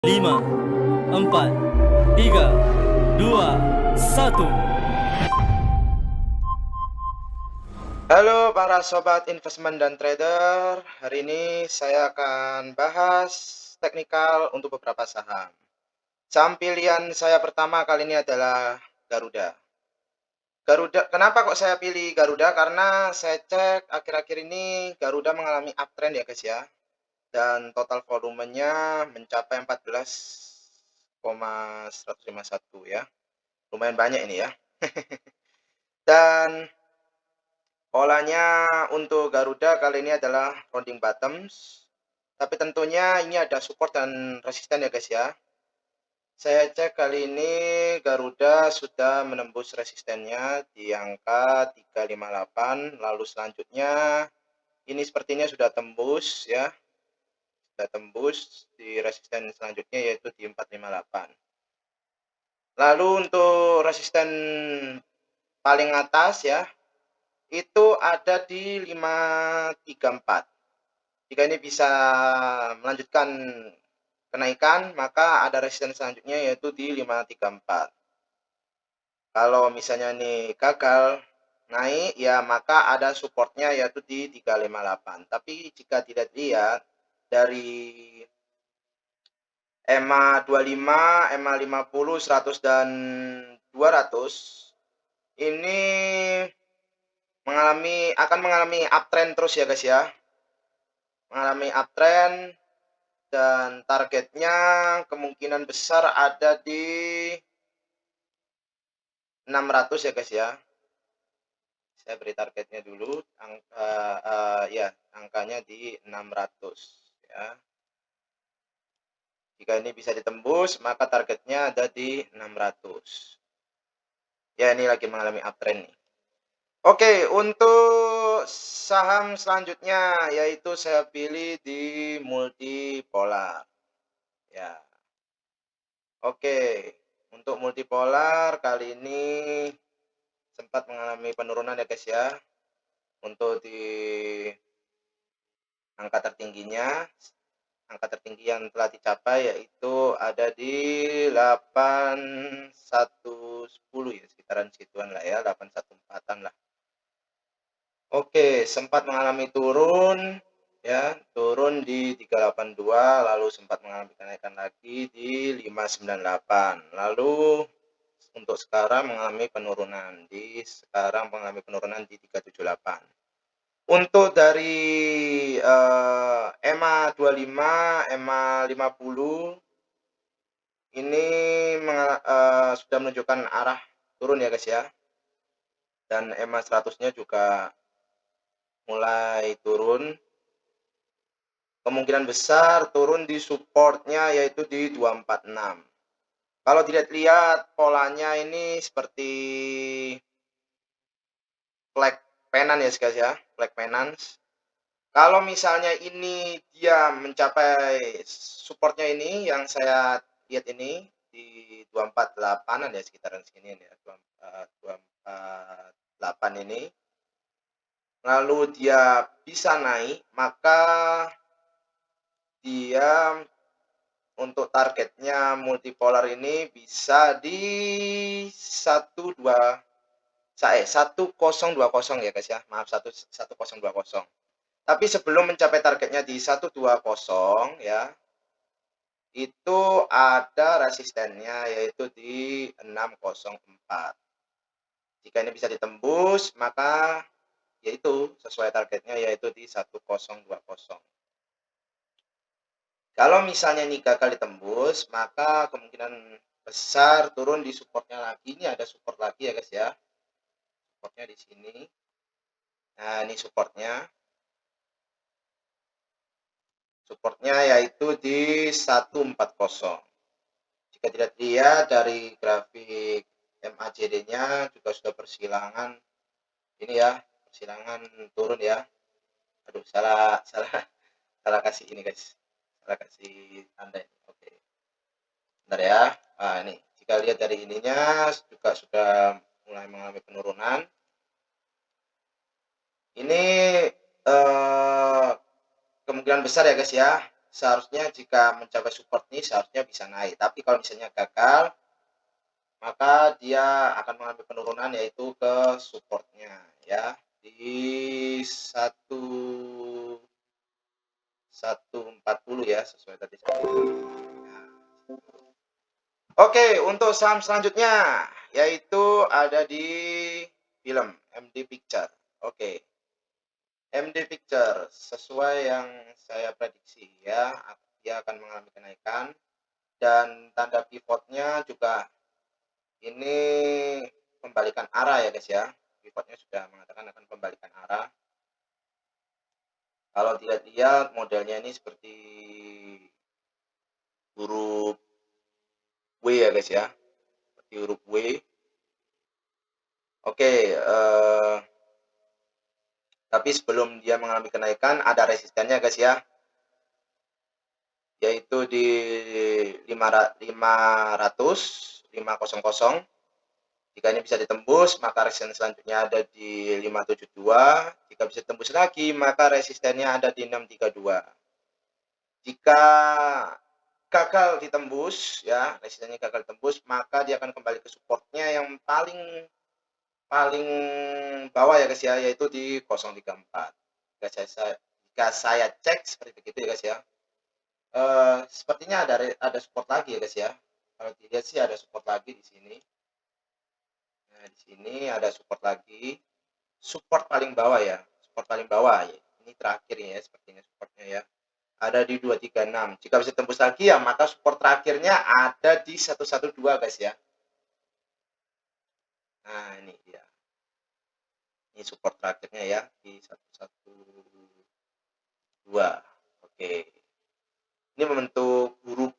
5, 4, 3, 2, 1. Halo para sobat investment dan trader, hari ini saya akan bahas teknikal untuk beberapa saham. Saham pilihan saya pertama kali ini adalah Garuda. Kenapa kok saya pilih Garuda? Karena saya cek akhir-akhir ini Garuda mengalami uptrend ya guys ya. Dan total volumenya mencapai 14,151 ya. Lumayan banyak ini ya. Dan polanya untuk Garuda kali ini adalah rounding bottoms. Tapi tentunya ini ada support dan resisten ya guys ya. Saya cek kali ini Garuda sudah menembus resistennya di angka 358. Lalu selanjutnya ini sepertinya sudah tembus ya. Sudah tembus di resisten selanjutnya yaitu di 458. Lalu untuk resisten paling atas ya, itu ada di 534. Jika ini bisa melanjutkan kenaikan, maka ada resisten selanjutnya yaitu di 534. Kalau misalnya ini gagal naik, ya maka ada supportnya yaitu di 358. Tapi jika tidak lihat dari EMA 25, EMA 50, 100 dan 200 ini akan mengalami uptrend terus ya guys ya. Mengalami uptrend dan targetnya kemungkinan besar ada di 600 ya guys ya. Saya beri targetnya dulu, angkanya di 600 ya. Jika ini bisa ditembus, maka targetnya ada di 600. Ya, ini lagi mengalami uptrend nih. Oke, untuk saham selanjutnya yaitu saya pilih di multipolar. Ya. Oke, untuk multipolar kali ini sempat mengalami penurunan ya guys ya. Untuk di angka tertingginya, angka tertinggi yang telah dicapai yaitu ada di 8110 ya, sekitaran situan lah ya, 814-an lah. Oke, sempat mengalami turun ya, turun di 382, lalu sempat mengalami kenaikan lagi di 598. Lalu untuk sekarang mengalami penurunan di 378. Untuk dari EMA 25, EMA 50 ini sudah menunjukkan arah turun ya guys ya. Dan EMA 100-nya juga mulai turun. Kemungkinan besar turun di supportnya yaitu di 246. Kalau dilihat polanya ini seperti flag penan ya guys ya, flag penance. Kalau misalnya ini dia mencapai supportnya ini yang saya lihat ini di 248-an ya, sekitaran segini ya, 248 ini. Lalu dia bisa naik, maka dia untuk targetnya multipolar ini bisa di 1020 ya guys ya. Maaf, 1020. Tapi sebelum mencapai targetnya di 120 ya, itu ada resistennya yaitu di 604. Jika ini bisa ditembus, maka yaitu sesuai targetnya yaitu di 1020. Kalau misalnya ini gagal ditembus, maka kemungkinan besar turun di supportnya lagi. Ini ada support lagi ya guys ya. Supportnya di sini. Nah, ini supportnya. Supportnya yaitu di 140. Jika tidak lihat dari grafik MACD-nya juga sudah persilangan ini ya, persilangan turun ya. Aduh, salah kasih ini guys. Salah kasih tanda ini. Oke. Bentar ya. Nah, ini jika lihat dari ininya juga sudah mulai mengalami penurunan. Ini kemungkinan besar ya guys ya. seharusnya jika mencapai support ini seharusnya bisa naik. Tapi kalau misalnya gagal, maka dia akan mengalami penurunan yaitu ke supportnya ya di 140 ya sesuai tadi. Nah, oke, untuk saham selanjutnya yaitu ada di film MD Picture. Oke. MD Picture sesuai yang saya prediksi ya, dia akan mengalami kenaikan dan tanda pivotnya juga ini pembalikan arah ya guys ya. Pivotnya sudah mengatakan akan pembalikan arah. Kalau dilihat modelnya ini seperti huruf W ya guys ya, seperti huruf W. Oke, tapi sebelum dia mengalami kenaikan ada resistennya guys ya, yaitu di 500. Jika ini bisa ditembus, maka resisten selanjutnya ada di 572. Jika bisa tembus lagi, maka resistennya ada di 632. Jika gagal ditembus, ya resistennya gagal ditembus, maka dia akan kembali ke supportnya yang paling bawah ya guys ya, yaitu di 034. Jika saya cek seperti begitu ya guys ya. Sepertinya ada support lagi ya guys ya. Kalau dilihat sih ada support lagi di sini. Nah, di sini ada support lagi. Support paling bawah ya. Support paling bawah ya. Ini terakhir ya sepertinya supportnya ya. Ada di 236. Jika bisa tembus lagi ya, maka support terakhirnya ada di 112 guys ya. Nah, ini dia. Ini support terakhirnya ya di 112. Oke. Ini membentuk huruf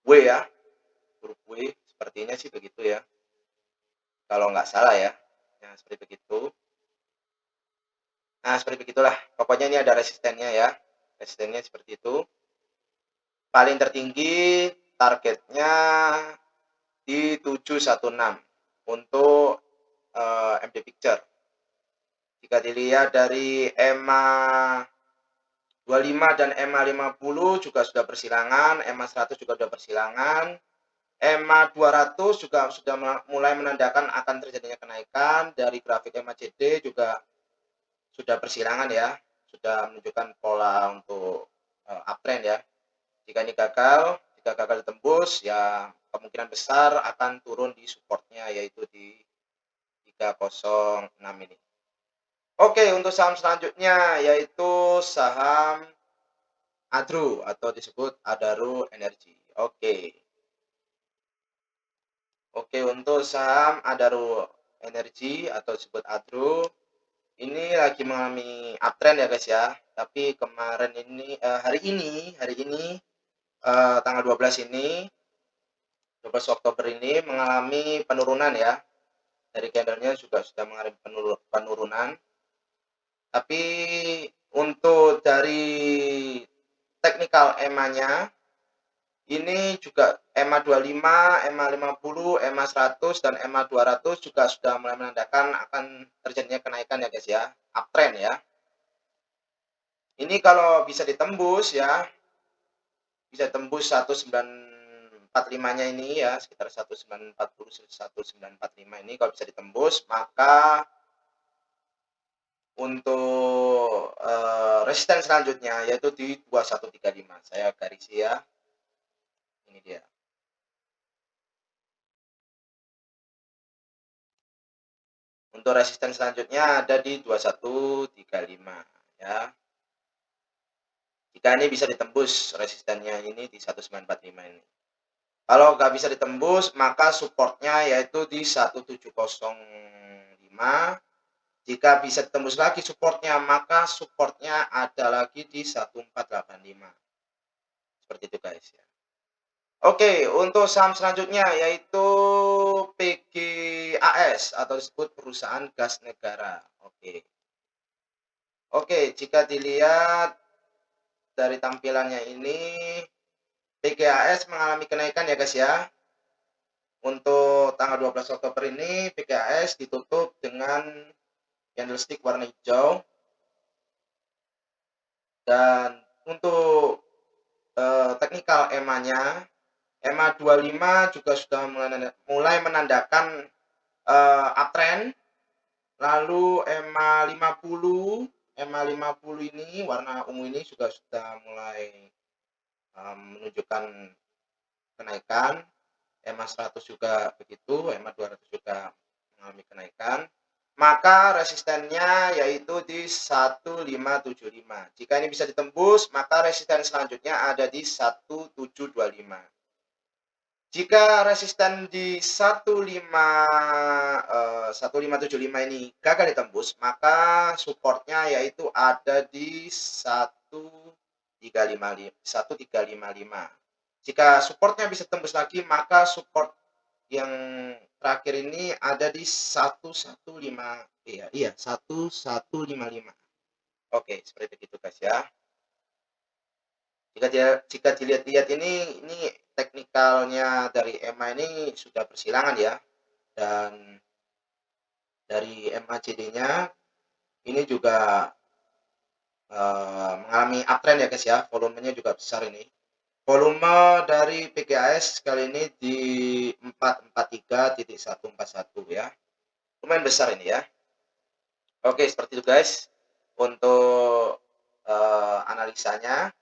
W ya. Huruf W sepertinya sih begitu ya. Kalau nggak salah ya. Nah, seperti begitu. Nah, seperti begitulah. Pokoknya ini ada resistennya ya. Resistennya seperti itu. Paling tertinggi targetnya di 716 untuk MD Picture. Jika dilihat dari EMA 25 dan EMA 50 juga sudah persilangan, EMA 100 juga sudah persilangan, EMA 200 juga sudah mulai menandakan akan terjadinya kenaikan. Dari grafik EMA CD juga sudah persilangan ya, sudah menunjukkan pola untuk uptrend ya. Jika gagal ditembus ya kemungkinan besar akan turun di supportnya yaitu di 306 ini. Oke, untuk saham selanjutnya yaitu saham ADRO atau disebut Adaro Energi. Oke, untuk saham Adaro Energi atau disebut ADRO ini lagi mengalami uptrend ya guys ya. Tapi kemarin ini hari ini tanggal 12 ini 12 Oktober ini mengalami penurunan ya. Dari candlenya juga sudah mengalami penurunan. Tapi untuk dari teknikal EMA-nya ini juga EMA 25, EMA 50, EMA 100 dan EMA 200 juga sudah mulai menandakan akan terjadinya kenaikan ya guys ya, uptrend ya. Ini kalau bisa ditembus ya, bisa tembus 1945-nya ini ya, sekitar 1940 1945 ini kalau bisa ditembus, maka untuk resisten selanjutnya yaitu di 2135. Saya garis ya. Ini dia. Untuk resisten selanjutnya ada di 2135 ya. Jika ini bisa ditembus resistennya ini di 1945 ini. Kalau nggak bisa ditembus, maka supportnya yaitu di 1705. Jika bisa ditembus lagi supportnya, maka supportnya ada lagi di 1485. Seperti itu guys ya. Oke, untuk saham selanjutnya yaitu PGAS atau disebut perusahaan gas negara. Oke, jika dilihat dari tampilannya ini, PGAS mengalami kenaikan ya guys ya. Untuk tanggal 12 Oktober ini, PGAS ditutup dengan candlestick warna hijau. Dan untuk teknikal EMA-nya, EMA 25 juga sudah mulai menandakan uptrend. Lalu EMA 50 ini warna ungu ini juga sudah mulai menunjukkan kenaikan. EMA 100 juga begitu, EMA 200 juga mengalami kenaikan. Maka resistennya yaitu di 1575. Jika ini bisa ditembus, maka resisten selanjutnya ada di 1725. Jika resisten di 1575 ini gagal ditembus, maka supportnya yaitu ada di 1355. Jika supportnya bisa tembus lagi, maka support yang terakhir ini ada di 1155. Iya, 1155. Oke, seperti itu guys ya. Jika dilihat-lihat ini teknikalnya dari EMA ini sudah bersilangan ya, dan dari MACD-nya ini juga mengalami uptrend ya guys ya, volumenya juga besar ini. Volume dari PGAS kali ini di 443.141 ya, lumayan besar ini ya. Oke, seperti itu guys untuk analisanya.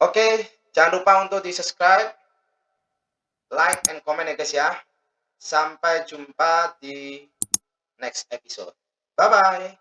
Oke, jangan lupa untuk di-subscribe, like, and comment ya guys ya. Sampai jumpa di next episode. Bye-bye.